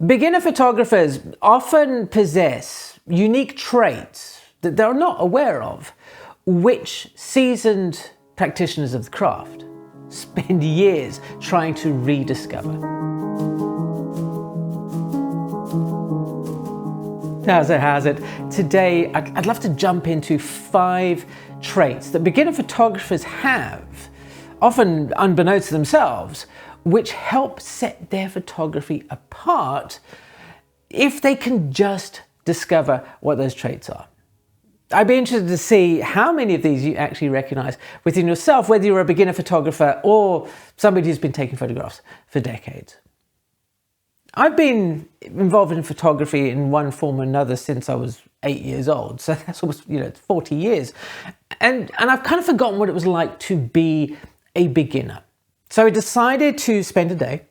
Beginner photographers often possess unique traits that they're not aware of, which seasoned practitioners of the craft spend years trying to rediscover. How's it? Today, I'd love to jump into 5 traits that beginner photographers have, often unbeknownst to themselves, which help set their photography apart if they can just discover what those traits are. I'd be interested to see how many of these you actually recognize within yourself, whether you're a beginner photographer or somebody who's been taking photographs for decades. I've been involved in photography in one form or another since I was 8 years old, so that's almost 40 years. And I've kind of forgotten what it was like to be a beginner. So I decided to spend a day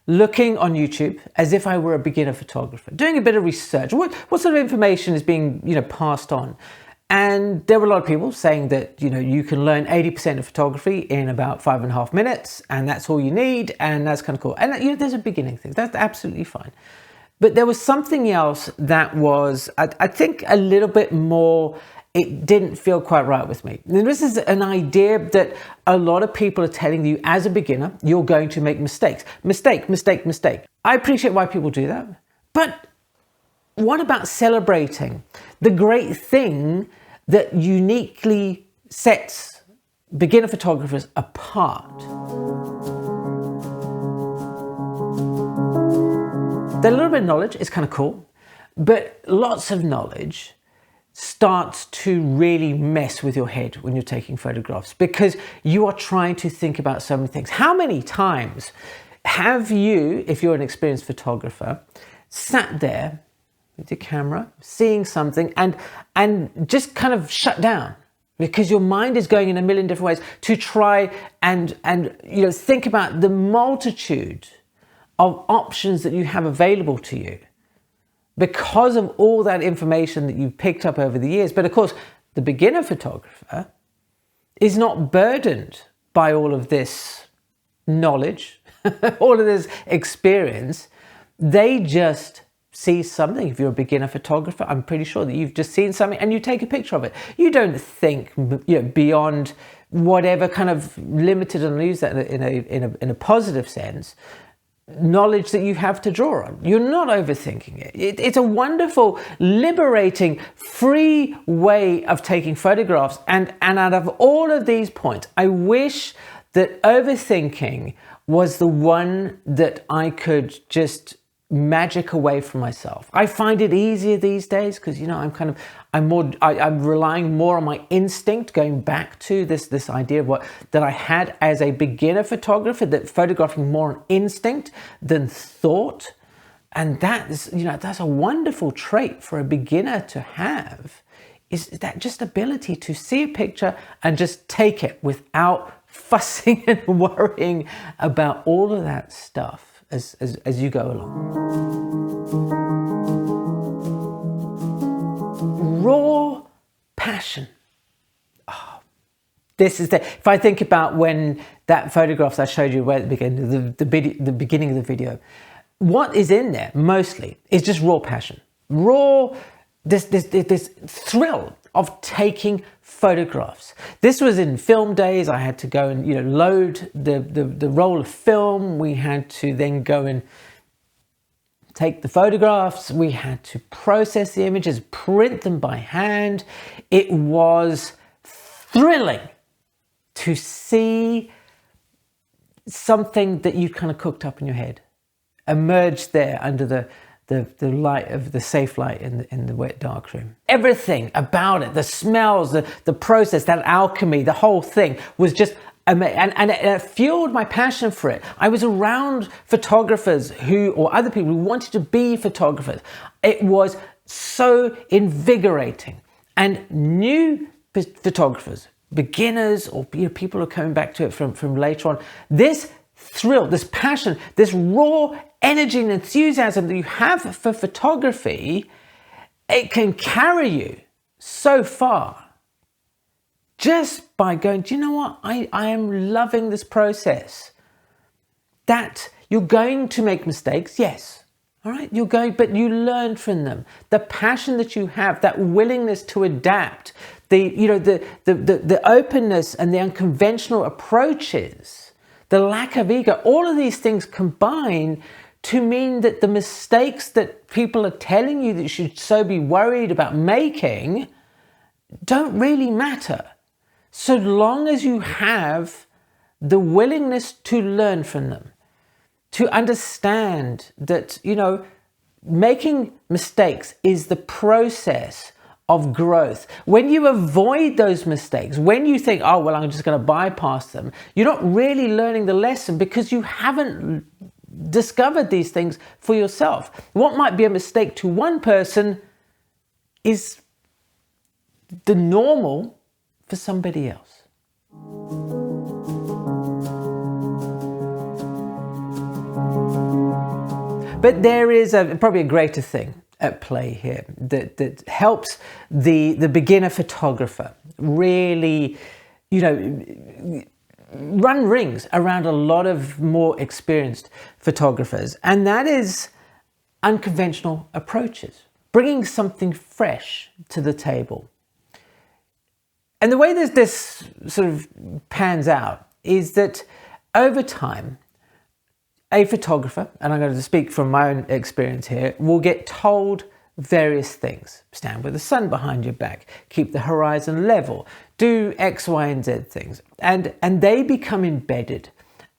looking on YouTube as if I were a beginner photographer, doing a bit of research. What sort of information is being passed on? And there were a lot of people saying that you can learn 80% of photography in about 5.5 minutes, and that's all you need, and that's kind of cool. And there's a beginning thing, that's absolutely fine. But there was something else that was, I think, a little bit more. It didn't feel quite right with me. And this is an idea that a lot of people are telling you as a beginner, you're going to make mistakes. Mistake. I appreciate why people do that. But what about celebrating the great thing that uniquely sets beginner photographers apart? That little bit of knowledge is kind of cool, but lots of knowledge starts to really mess with your head when you're taking photographs, because you are trying to think about so many things. How many times have you, if you're an experienced photographer, sat there with your camera, seeing something and just kind of shut down because your mind is going in a million different ways to try and think about the multitude of options that you have available to you, because of all that information that you've picked up over the years. But of course, the beginner photographer is not burdened by all of this knowledge, all of this experience. They just see something. If you're a beginner photographer, I'm pretty sure that you've just seen something and you take a picture of it. You don't think beyond whatever kind of limited, and use that in a positive sense, knowledge that you have to draw on. You're not overthinking it. It's a wonderful, liberating, free way of taking photographs. And out of all of these points, I wish that overthinking was the one that I could just magic away from myself. I find it easier these days because I'm relying more on my instinct, going back to this idea of that I had as a beginner photographer, that photographing more on instinct than thought. And that's a wonderful trait for a beginner to have, is that just ability to see a picture and just take it without fussing and worrying about all of that stuff as you go along. Raw passion. This is if I think about when that photographs I showed you at the beginning of the video, what is in there mostly is just raw passion. Raw, this thrill of taking photographs. This was in film days. I had to go and load the roll of film. We had to then go and take the photographs. We had to process the images, print them by hand. It was thrilling to see something that you kind of cooked up in your head emerge there under the light of the safe light in the wet dark room. Everything about it, the smells, the process, that alchemy, the whole thing was just amazing. And it fueled my passion for it. I was around photographers or other people who wanted to be photographers. It was so invigorating. And new photographers, beginners, or people who are coming back to it from later on, this thrill, this passion, this raw energy and enthusiasm that you have for photography, it can carry you so far just by going, do you know what? I am loving this process. That you're going to make mistakes, yes. All right, but you learn from them. The passion that you have, that willingness to adapt, the openness and the unconventional approaches, the lack of ego, all of these things combine to mean that the mistakes that people are telling you that you should so be worried about making don't really matter. So long as you have the willingness to learn from them, to understand that, making mistakes is the process of growth. When you avoid those mistakes, when you think, oh, well, I'm just going to bypass them, you're not really learning the lesson because you haven't discovered these things for yourself. What might be a mistake to one person is the normal for somebody else. But there is probably a greater thing at play here that helps the beginner photographer really, run rings around a lot of more experienced photographers. And that is unconventional approaches, bringing something fresh to the table. And the way that this sort of pans out is that over time, a photographer, and I'm going to speak from my own experience here, will get told various things. Stand with the sun behind your back, keep the horizon level, do X, Y, and Z things. And they become embedded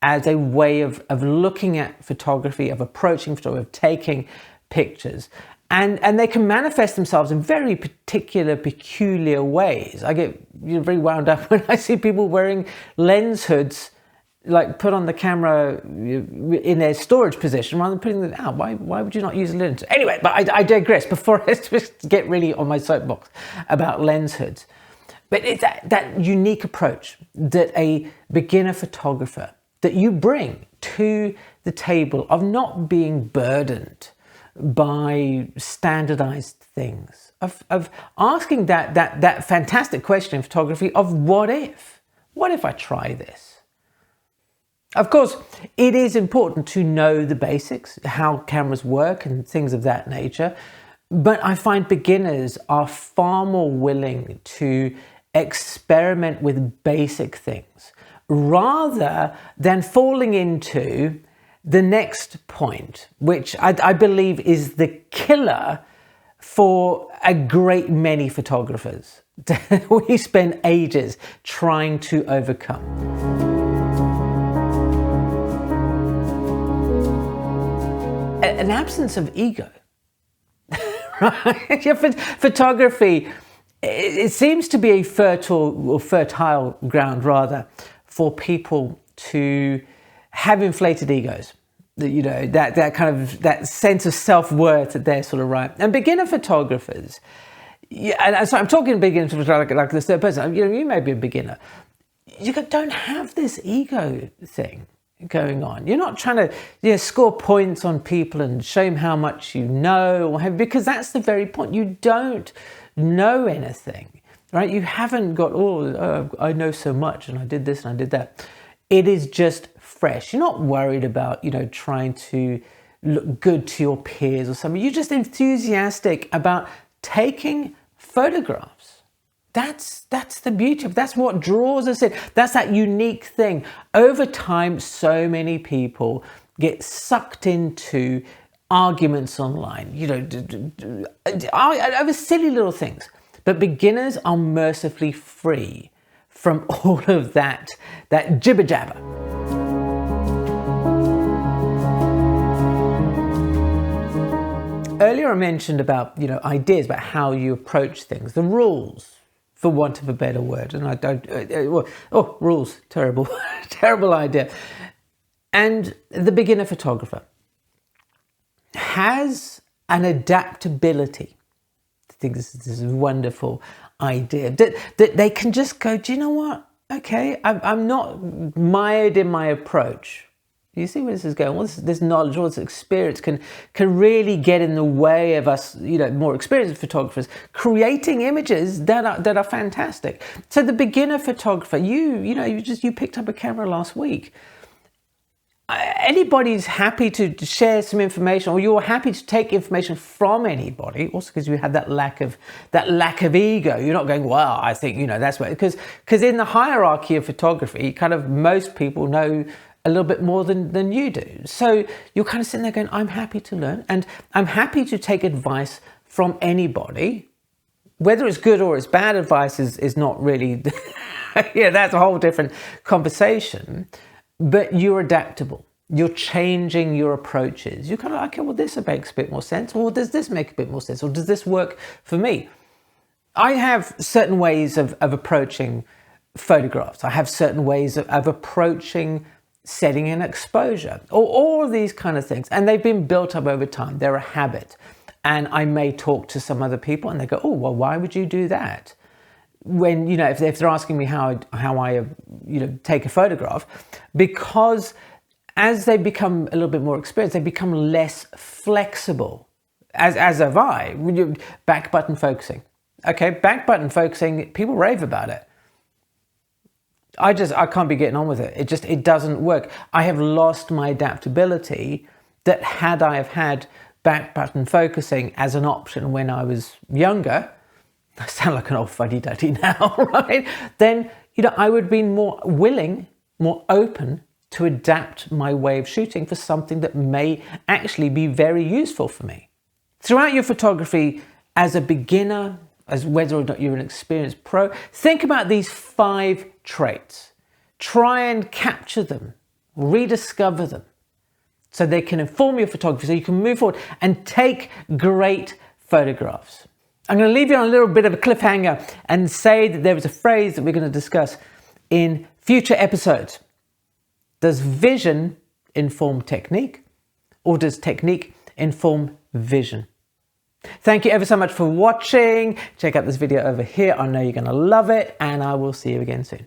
as a way of looking at photography, of approaching photography, of taking pictures. And they can manifest themselves in very particular, peculiar ways. I get very wound up when I see people wearing lens hoods, like put on the camera in their storage position rather than putting them out. Why would you not use a lens? Anyway, but I digress before I just get really on my soapbox about lens hoods. But it's that unique approach that a beginner photographer, that you bring to the table of not being burdened by standardized things, of asking that fantastic question in photography of what if I try this? Of course, it is important to know the basics, how cameras work and things of that nature, but I find beginners are far more willing to experiment with basic things rather than falling into the next point, which I believe is the killer for a great many photographers. We spend ages trying to overcome. An absence of ego. Right? Photography, it seems to be a fertile ground rather for people to have inflated egos. That kind of that sense of self-worth that they're sort of right. And beginner photographers, and so I'm talking beginner photographer like the third person. You may be a beginner. You don't have this ego thing going on. You're not trying to score points on people and show them how much you know, because that's the very point. You don't know anything, right? You haven't got, I know so much and I did this and I did that. It is just fresh. You're not worried about, trying to look good to your peers or something. You're just enthusiastic about taking photographs. That's the beauty of it. That's what draws us in. That's that unique thing. Over time, so many people get sucked into arguments online, over silly little things. But beginners are mercifully free from all of that jibber jabber. Earlier I mentioned about, ideas about how you approach things, the rules, for want of a better word. And I don't, rules, terrible, terrible idea. And the beginner photographer has an adaptability. I think this is a wonderful idea that they can just go, do you know what? Okay, I'm not mired in my approach. You see where this is going? Well, this knowledge, all this experience can really get in the way of us, more experienced photographers creating images that are fantastic. So the beginner photographer, you picked up a camera last week. anybody's happy to share some information, or you're happy to take information from anybody, also because you have that lack of ego. You're not going, well, I think, you know, that's what, because in the hierarchy of photography, kind of most people know a little bit more than you do. So you're kind of sitting there going, I'm happy to learn, and I'm happy to take advice from anybody. Whether it's good or it's bad advice is not really, yeah, that's a whole different conversation. But you're adaptable. You're changing your approaches. You're kind of like, okay, well, this makes a bit more sense. Or does this make a bit more sense? Or does this work for me? I have certain ways of approaching photographs. I have certain ways of approaching setting an exposure, or all of these kind of things. And they've been built up over time. They're a habit. And I may talk to some other people and they go, oh, well, why would you do that? When, you know, if they're asking me how I you know, take a photograph, because as they become a little bit more experienced, they become less flexible, as have I. When you back button focusing, okay, back button focusing, people rave about it. I can't be getting on with it. It doesn't work. I have lost my adaptability that had I have had back button focusing as an option when I was younger. I sound like an old fuddy-duddy now, right? Then, you know, I would be more willing, more open to adapt my way of shooting for something that may actually be very useful for me. Throughout your photography, as a beginner, as whether or not you're an experienced pro, think about these 5 traits. Try and capture them, rediscover them, so they can inform your photography, so you can move forward and take great photographs. I'm going to leave you on a little bit of a cliffhanger and say that there is a phrase that we're going to discuss in future episodes. Does vision inform technique, or does technique inform vision? Thank you ever so much for watching. Check out this video over here. I know you're going to love it, and I will see you again soon.